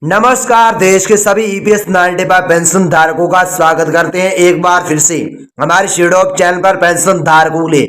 नमस्कार। देश के सभी ईपीएस 95 पेंशन धारकों का स्वागत करते हैं एक बार फिर से हमारे शेडोप चैनल पर। पेंशन धारकों के लिए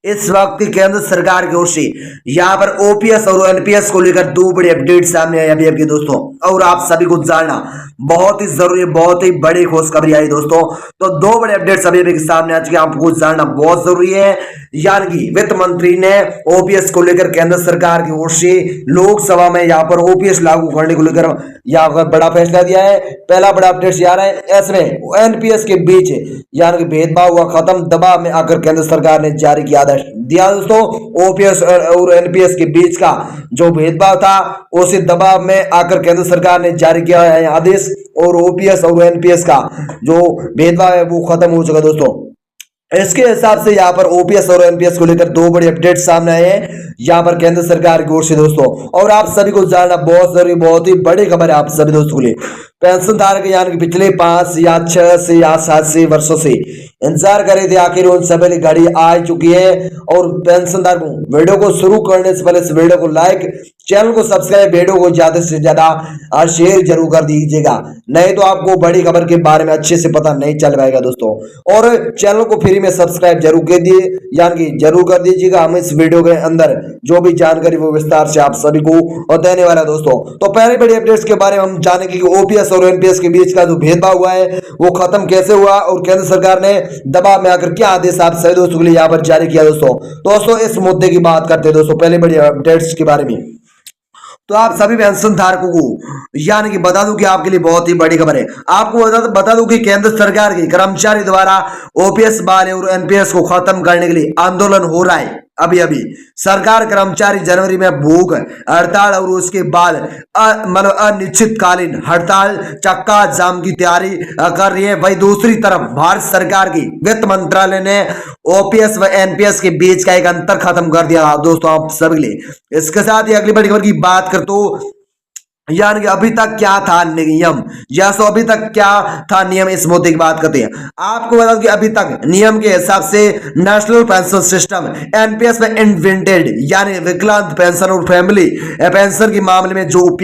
इस वक्त केंद्र सरकार की ओर से यहाँ पर ओपीएस और एनपीएस को लेकर दो बड़ी अपडेट सामने आई अभी अभी दोस्तों, और आप सभी को जानना बहुत ही जरूरी, बहुत ही बड़ी खुशखबरी आई दोस्तों। तो दो बड़े अपडेट अभी अभी सामने आ चुके हैं, आपको जानना बहुत जरूरी है। यानी कि वित्त मंत्री ने ओपीएस को लेकर केंद्र सरकार की ओर से लोकसभा में यहाँ पर ओपीएस लागू करने को लेकर यहाँ पर बड़ा फैसला दिया है। पहला बड़ा अपडेट आ रहा है, इसमें एनपीएस के बीच यानी कि भेदभाव हुआ खत्म, दबाव में आकर केंद्र सरकार ने जारी किया आदेश दिया दोस्तों। ओपीएस और एनपीएस के बीच का जो भेदभाव था उसे दबाव में आकर केंद्र सरकार ने जारी किया है आदेश, और ओपीएस और एनपीएस का जो भेदभाव है वो खत्म हो चुका दोस्तों। इसके हिसाब से यहाँ पर ओपीएस और एनपीएस को लेकर दो बड़े अपडेट सामने आए हैं यहाँ पर केंद्र सरकार की ओर से दोस्तों, और आप सभी को जानना बहुत जरूरी, बहुत ही बड़ी खबर है आप सभी दोस्तों के लिए। पेंशन धारक यानी कि पिछले 5 या 6 से या 7 से वर्षों से इंतजार कर रहे थे, आखिर उन सभी की घड़ी आ चुकी है। और पेंशन धारकों, वीडियो को शुरू करने से पहले इस वीडियो को लाइक, चैनल को सब्सक्राइब, वीडियो को ज्यादा से ज्यादा शेयर जरूर कर दीजिएगा, नहीं तो आपको बड़ी खबर के बारे में अच्छे से पता नहीं चल पाएगा दोस्तों। और चैनल को फ्री में सब्सक्राइब जरूर कर दिए, यानी कि जरूर कर दीजिएगा। हम इस वीडियो के अंदर जो भी जानकारी वो विस्तार से आप सभी को देने वाला है दोस्तों। तो पहले बड़ी अपडेट्स के बारे में हम जानेंगे कि ओपीएस और एनपीएस के बीच का जो भेदभाव हुआ है वो खत्म कैसे हुआ, और केंद्र सरकार ने दबाव में आकर क्या आदेश आप सभी दोस्तों के लिए यहाँ पर जारी किया दोस्तों इस मुद्दे की बात करते हैं दोस्तों, पहले बड़ी अपडेट्स के बारे में। तो आप सभी पेंशन धारकों को यानी कि बता दूं कि आपके लिए बहुत ही बड़ी खबर है। आपको बता दूं कि केंद्र सरकार के कर्मचारी द्वारा ओपीएस वाले और एनपीएस को खत्म करने के लिए आंदोलन हो रहा है। अभी अभी सरकार कर्मचारी जनवरी में भूख हड़ताल और उसके बाद मतलब अनिश्चितकालीन हड़ताल चक्का जाम की तैयारी कर रही है। वही दूसरी तरफ भारत सरकार की वित्त मंत्रालय ने ओपीएस व एनपीएस के बीच का एक अंतर खत्म कर दिया दोस्तों आप सभी लिए। इसके साथ ही अगली बड़ी खबर की बात कर तो यानी कि अभी तक क्या था नियम, जैसो अभी तक क्या था नियम, इस मुद्दे की बात करते हैं। आपको बता दूं कि अभी तक नियम के हिसाब से नेशनल पेंशन सिस्टम एनपीएस में इन्वेंटेड यानी विकलांग पेंशन और फैमिली पेंशन के मामले में जो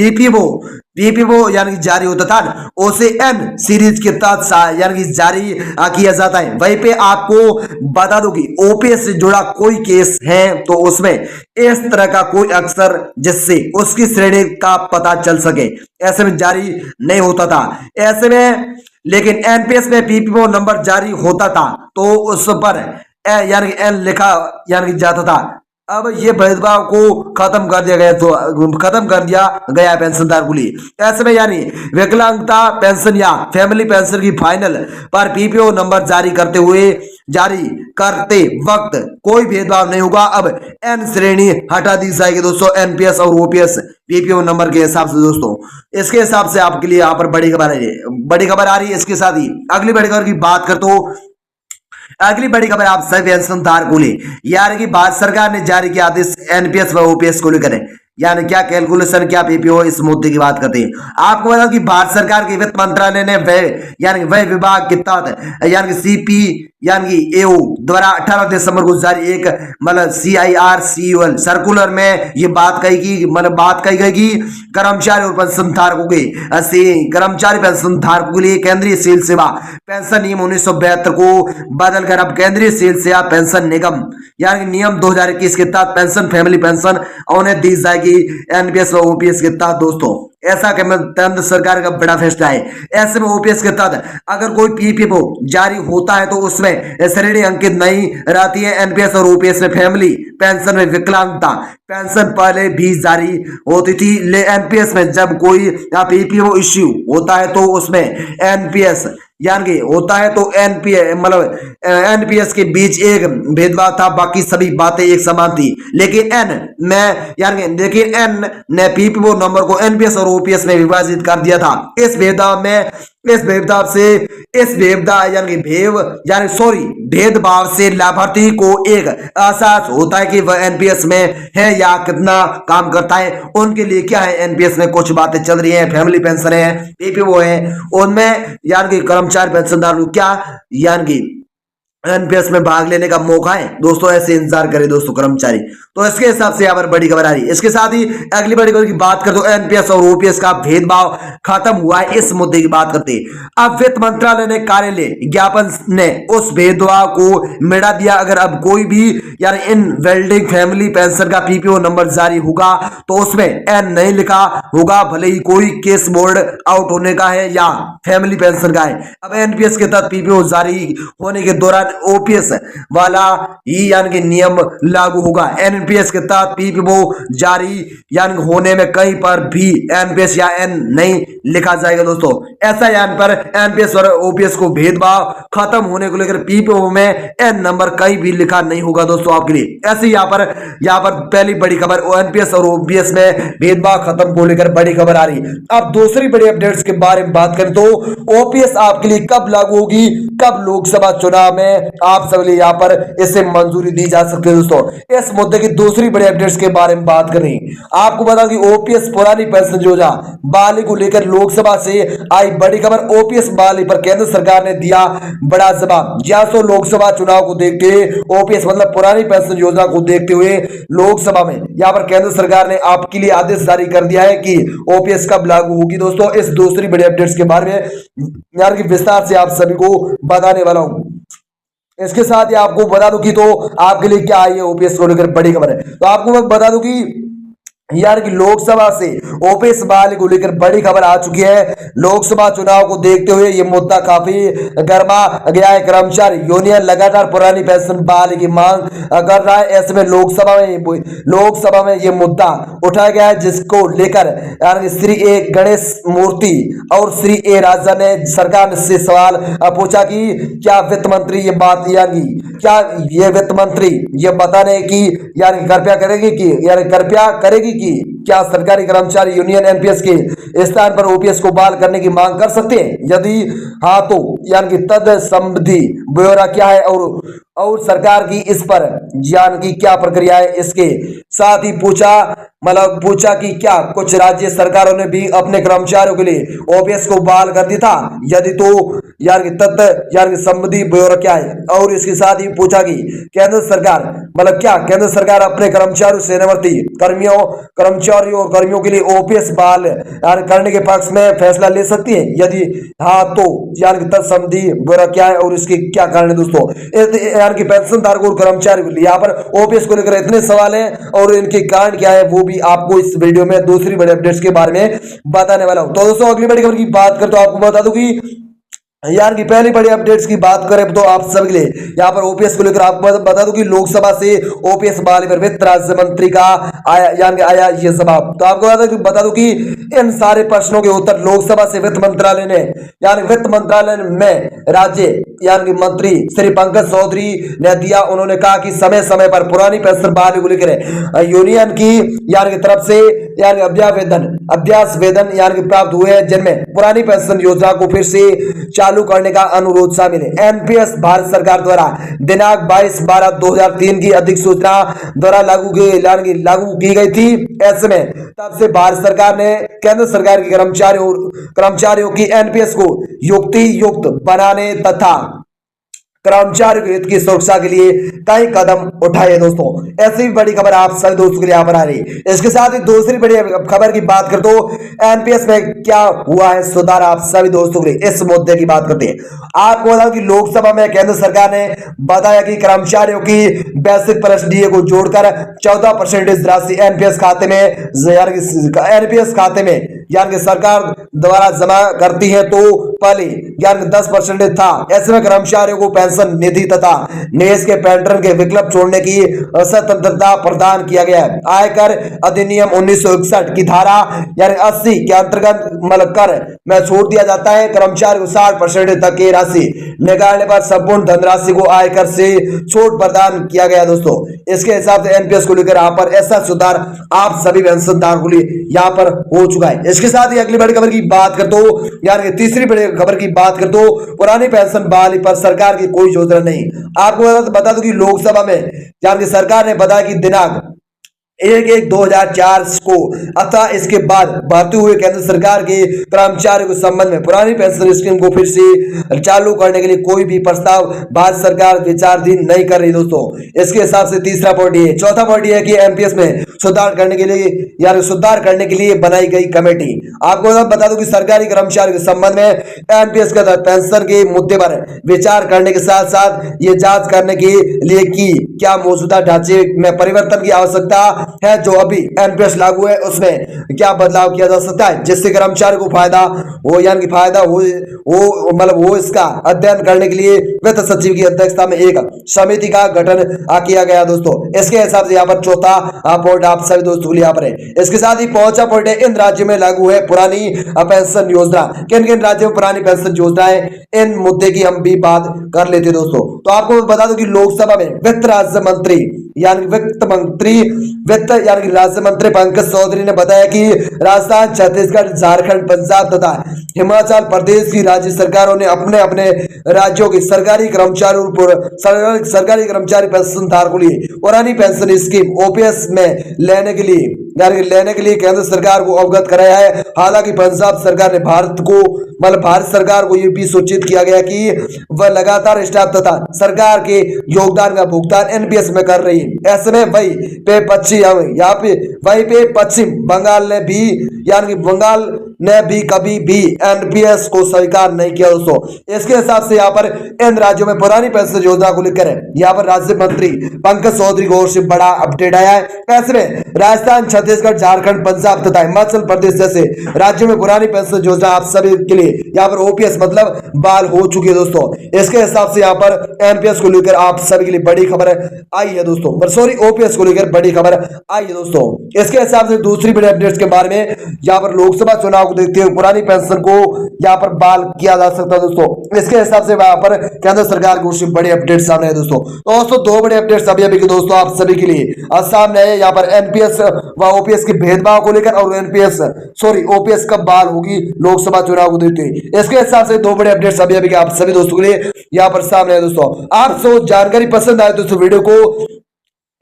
पीपीओ यानी कि जारी होता था उसे एन सीरीज के तहत यानी कि जारी किया जाता है। वहीं पे आपको बता दूं कि ओपीएस से जुड़ा कोई केस है तो उसमें इस तरह का कोई अक्षर जिससे उसकी श्रेणी का पता चल सके ऐसे में जारी नहीं होता था। ऐसे में लेकिन एनपीएस में पीपीओ नंबर जारी होता था तो उस पर यानी कि एन लिखा यानी कि जाता था। अब ये भेदभाव को खत्म कर दिया गया, तो खत्म कर दिया गया पेंशनधारकों के लिए। ऐसे में यानी विकलांगता पेंशन या फैमिली पेंशन की फाइनल पर पीपीओ नंबर जारी करते वक्त कोई भेदभाव नहीं होगा। अब एन श्रेणी हटा दी जाएगी दोस्तों एनपीएस और ओपीएस पीपीओ नंबर के हिसाब से दोस्तों। इसके हिसाब से आपके लिए यहाँ पर बड़ी खबर आ रही है। इसके साथ ही अगली बड़ी खबर की बात कर तो अगली बड़ी खबर आप सभी पेंशन धारकों के लिए यानी कि भारत सरकार ने जारी किया आदेश एनपीएस व ओपीएस को लेकर, यानी क्या कैलकुलेशन क्या पीपीओ, इस मुद्दे की बात करते हैं। आपको बता कि भारत सरकार के वित्त मंत्रालय ने वह विभाग के तहत यानी कि सीपी यानी कि एओ द्वारा 18 दिसंबर को जारी एक मतलब CIRCUL सर्कुलर में ये बात कही गई कि कर्मचारी और पेंशन धारकों के लिए केंद्रीय सिविल सेवा पेंशन नियम 1972 को बदलकर अब केंद्रीय सिविल सेवा पेंशन निगम यानी नियम 2021 के तहत पेंशन फैमिली पेंशन उन्हें दी जाएगी एनपीएस और ओपीएस के तहत दोस्तों। ऐसा केंद्र सरकार का बड़ा फैसला है। ऐसे में ओपीएस के तहत अगर कोई पीपीओ जारी होता है तो उसमें श्रेणी अंकित नहीं रहती है। एनपीएस और ओपीएस में फैमिली पेंशन में विकलांगता पेंशन पहले भी जारी होती थी, ले एनपीएस में जब कोई पीपीओ इश्यू होता है तो उसमें एनपीएस यानी कि होता है तो एनपीएस के बीच एक भेदभाव था, बाकी सभी बातें एक समान थी। लेकिन एन ने पीपीओ नंबर को एनपीएस और ओपीएस में विभाजित कर दिया था। इस भेदभाव से लाभार्थी को एक एहसास होता है कि वह एनपीएस में है या कितना काम करता है। उनके लिए क्या है, एनपीएस में कुछ बातें चल रही हैं, फैमिली पेंशन है, पीपीओ है, उनमें यानी कि कर्मचारी पेंशनदार क्या यानी कि एनपीएस में भाग लेने का मौका है दोस्तों, ऐसे इंतजार करें दोस्तों कर्मचारी। तो इसके हिसाब से यहाँ पर बड़ी खबर आ रही है। इसके साथ ही अगली बड़ी खबर की बात करते हो, एनपीएस और ओपीएस का भेदभाव खत्म हुआ है, इस मुद्दे की बात करते हैं। अब वित्त मंत्रालय ने कार्यालय ज्ञापन ने उस भेदभाव को मिटा दिया। अगर अब कोई भी यार इन वेल्डिंग फैमिली पेंशन का पीपीओ नंबर जारी होगा तो उसमें एन नहीं लिखा होगा, भले ही कोई केस बोर्ड आउट होने का है या फैमिली पेंशन का है। अब एनपीएस के तहत पीपीओ जारी होने के दौरान ओपीएस वाला ही यानी कि नियम लागू होगा। एनपीएस के तहत पीपीओ जारी यानी होने में कहीं पर भी एनपीएस या एन नहीं लिखा जाएगा दोस्तों। ऐसा यहाँ पर एनपीएस और ओपीएस को भेदभाव खत्म होने को लेकर पीपीओ में एन नंबर कहीं भी लिखा नहीं होगा दोस्तों आपके लिए। ऐसे यहाँ पर पहली बड़ी खबर एनपीएस और ओपीएस में भेदभाव खत्म को लेकर बड़ी खबर आ रही। अब दूसरी बड़ी अपडेट्स के बारे में बात करें तो ओपीएस आपके लिए कब लागू होगी, कब लोकसभा चुनाव में आप सब लिए यहाँ पर इसे मंजूरी दी जा सकती है दोस्तों। इस मुद्दे की दूसरी बड़ी अपडेट्स के बारे में बात करें। आपको बता कि ओपीएस पुरानी पेंशन योजना बहाली को लेकर लोकसभा से आई बड़ी खबर। ओपीएस बहाली पर केंद्र सरकार ने दिया बड़ा जवाब। जहां लोकसभा चुनाव को देखते हुए ओपीएस मतलब पुरानी पेंशन योजना को देखते हुए लोकसभा में यहाँ पर केंद्र सरकार ने आपके लिए आदेश जारी कर दिया है कि ओपीएस कब लागू होगी दोस्तों। इस दूसरी बड़ी अपडेट्स के बारे में यार की विस्तार से आप सभी को बताने वाला हूं। इसके साथ ही आपको बता दूं कि तो आपके लिए क्या आई है ओपीएस को लेकर बड़ी खबर है। तो आपको मैं बता दूं कि यार की लोकसभा से ओपीएस बहाली को लेकर बड़ी खबर आ चुकी है। लोकसभा चुनाव को देखते हुए ये मुद्दा काफी गर्मा गया है। कर्मचारी यूनियन लगातार पुरानी पेंशन बहाली की मांग कर रहा है। ऐसे में लोकसभा में ये मुद्दा उठाया गया है, जिसको लेकर यार श्री ए गणेश मूर्ति और श्री ए राजा ने सरकार से सवाल पूछा कि क्या वित्त मंत्री ये बात क्या ये वित्त मंत्री ये बताने की यार कृपया करेगी कि क्या सरकारी कर्मचारी यूनियन एनपीएस के स्थान पर ओपीएस को बहाल करने की मांग कर सकते हैं। यदि हाँ तो यानी कि तद संबंधी ब्यौरा क्या है और सरकार की इस पर यानी कि क्या प्रक्रिया है। इसके साथ ही पूछा कि क्या कुछ राज्य सरकारों ने भी अपने कर्मचारियों के लिए ओपीएस को बहाल कर दिया था, यदि तो यानी कि संबंधी ब्यौरा क्या है। और इसके साथ ही पूछा कि केंद्र सरकार अपने कर्मचारियों सेनावर्ती कर्मचारियों और कर्मियों के लिए ओपीएस बहाल करने के पक्ष में फैसला ले सकती है। यदि हाँ तो यानी कि तत्संबंधी ब्यौरा क्या है और इसके क्या कारण है दोस्तों। यानी कि पेंशन धारकों और कर्मचारियों के लिए यहाँ पर ओपीएस को लेकर इतने सवाल हैं और इनके कारण क्या है वो भी आपको इस वीडियो में दूसरी बड़ी अपडेट्स के बारे में बताने वाला हूं। तो दोस्तों अगली बड़ी खबर की बात करते तो आपको बता दूं कि यार की पहली बड़ी अपडेट्स की बात करें तो आप सब के लिए यहाँ पर ओपीएस को लेकर आपको बता दूं कि लोकसभा से ओपीएस बहाली पर वित्त राज्य मंत्री का आया ये जवाब। तो आपको बता दूं कि इन सारे प्रश्नों के उत्तर लोकसभा से वित्त मंत्रालय में राज्य यानी मुख्यमंत्री श्री पंकज चौधरी ने दिया। उन्होंने कहा कि समय समय पर पुरानी पेंशन बहाली को लेकर यूनियन की यानी की तरफ से यानी अभ्यास वेतन यानी प्राप्त हुए हैं, जिनमें पुरानी पेंशन योजना को फिर से चालू करने का अनुरोध शामिल है। एनपीएस भारत सरकार द्वारा दिनांक 22/12/2003 की अधिसूचना द्वारा लागू की गई थी। ऐसे में तब से भारत सरकार ने केंद्र सरकार के कर्मचारियों की एनपीएस को युक्त बनाने तथा कर्मचारियों के हित की सुरक्षा के लिए कई कदम उठाए दोस्तों। ऐसी भी बड़ी खबर आप सभी दोस्तों के लिए यहाँ पर आ रही है। इसके साथ ही दूसरी बड़ी खबर की बात कर तो एनपीएस में क्या हुआ है सुधार, आप सभी दोस्तों के लिए इस मुद्दे की बात करते हैं। आपको बता कि लोकसभा में केंद्र सरकार ने बताया कि कर्मचारियों की बेसिक प्लस डीए को जोड़कर 14% राशि एनपीएस खाते में यानी सरकार द्वारा जमा करती है, तो पहले यानी 10% था। ऐसे में कर्मचारियों को पेंशन निधि तथा निवेश के पैटर्न के विकल्प छोड़ने की स्वतंत्रता प्रदान किया गया है। आयकर अधिनियम 1961 की धारा यानी 80 के अंतर्गत कर में छोड़ दिया जाता है। कर्मचारी को 60% तक की राशि निकालने पर संपूर्ण धनराशि को आयकर से छूट प्रदान किया गया दोस्तों। इसके हिसाब से एनपीएस को लेकर यहाँ पर ऐसा सुधार आप सभी पेंशनधारकों के लिए यहाँ पर हो चुका है। इसके साथ ही अगली बड़ी खबर की बात कर तो यानी तीसरी बड़ी खबर की बात कर तो पुरानी पेंशन बहाली पर सरकार की कोई योजना नहीं। आपको बता दूं कि लोकसभा में यानी सरकार ने बताया कि दिनांक 1/1/2004 को अतः इसके बाद बढ़ते हुए केंद्र सरकार के कर्मचारियों के संबंध में पुरानी पेंशन स्कीम को फिर से चालू करने के लिए कोई भी प्रस्ताव भारत सरकार विचाराधीन नहीं कर रही दोस्तों। इसके हिसाब से तीसरा पॉइंट ये, चौथा पॉइंट ये है कि एनपीएस में सुधार करने के लिए बनाई गई कमेटी। आपको बता दूं कि सरकारी कर्मचारियों के संबंध में एनपीएस के तहत पेंशन के मुद्दे पर विचार करने के साथ साथ ये जांच करने के लिए कि क्या मौजूदा ढांचे में परिवर्तन की आवश्यकता है, जो अभी एनपीएस लागू है उसमें क्या बदलाव किया जा सकता है जिससे कर्मचारी को फायदा हो, यानी कि फायदा हो मतलब इसका अध्ययन करने के लिए वित्त सचिव की अध्यक्षता में एक समिति का गठन किया गया दोस्तों। इसके हिसाब से यहाँ पर चौथा पॉइंट आप सभी दोस्तों के लिए यहाँ पर है। इसके साथ ही पांचवा पॉइंट है, इन राज्यों में लागू है पुरानी पेंशन योजना। किन किन राज्यों में पुरानी पेंशन योजना है, इन मुद्दे की हम भी बात कर लेते दोस्तों। तो आपको बता दूं कि लोकसभा में वित्त राज्य मंत्री यानी राज्य मंत्री पंकज चौधरी ने बताया कि राजस्थान, छत्तीसगढ़, झारखंड, पंजाब तथा हिमाचल प्रदेश की राज्य सरकारों ने अपने अपने राज्यों के सरकारी कर्मचारी पेंशन धारकों के लिए पुरानी पेंशन स्कीम ओपीएस में लेने के लिए केंद्र सरकार को अवगत कराया है। हालांकि पंजाब सरकार ने भारत सरकार को यह भी सूचित किया गया कि वह लगातार स्टाफ तथा सरकार के योगदान का भुगतान एनपीएस में कर रही है। ऐसे में वही पे पश्चिम बंगाल ने भी कभी भी एनपीएस को स्वीकार नहीं किया दोस्तों। इसके हिसाब से यहाँ पर इन राज्यों में पुरानी पेंशन योजना को लेकर यहाँ पर राज्य मंत्री पंकज चौधरी की ओर से बड़ा अपडेट आया है। ऐसे में राजस्थान, छत्तीसगढ़, झारखंड, पंजाब तथा हिमाचल प्रदेश जैसे राज्यों में पुरानी पेंशन योजना आप सभी के लिए यहाँ पर ओपीएस मतलब बहाल हो चुकी है दोस्तों। इसके हिसाब से यहाँ पर एनपीएस को लेकर आप सभी के लिए बड़ी खबर आई है दोस्तों, सॉरी ओपीएस को लेकर बड़ी खबर आई है दोस्तों। इसके हिसाब से दूसरी बड़ी अपडेट्स के बारे में यहाँ पर लोकसभा चुनाव को देखते हुए पुरानी पेंशन को यहाँ पर बहाल किया जा सकता है दोस्तों। इसके हिसाब से वहां पर केंद्र सरकार की ओर से बड़ी अपडेट सामने है दोस्तों। तो दोस्तों दो बड़े अपडेट्स अभी के दोस्तों आप सभी के लिए सामने है। यहाँ पर एनपीएस व ओपीएस के भेदभाव को लेकर और ओपीएस कब बहाल होगी लोकसभा चुनाव को देखते हुए, इसके हिसाब से दो बड़े अपडेट्स अभी के आप सभी दोस्तों के लिए यहाँ पर सामने है दोस्तों। आपको जानकारी पसंद आए दोस्तों वीडियो को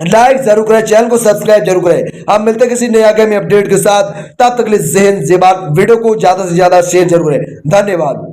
लाइक जरूर करें, चैनल को सब्सक्राइब जरूर करें। हम मिलते हैं किसी नए आगामी अपडेट के साथ, तब तक के लिए जय हिंद जय भारत। वीडियो को ज्यादा से ज्यादा शेयर जरूर करें। धन्यवाद।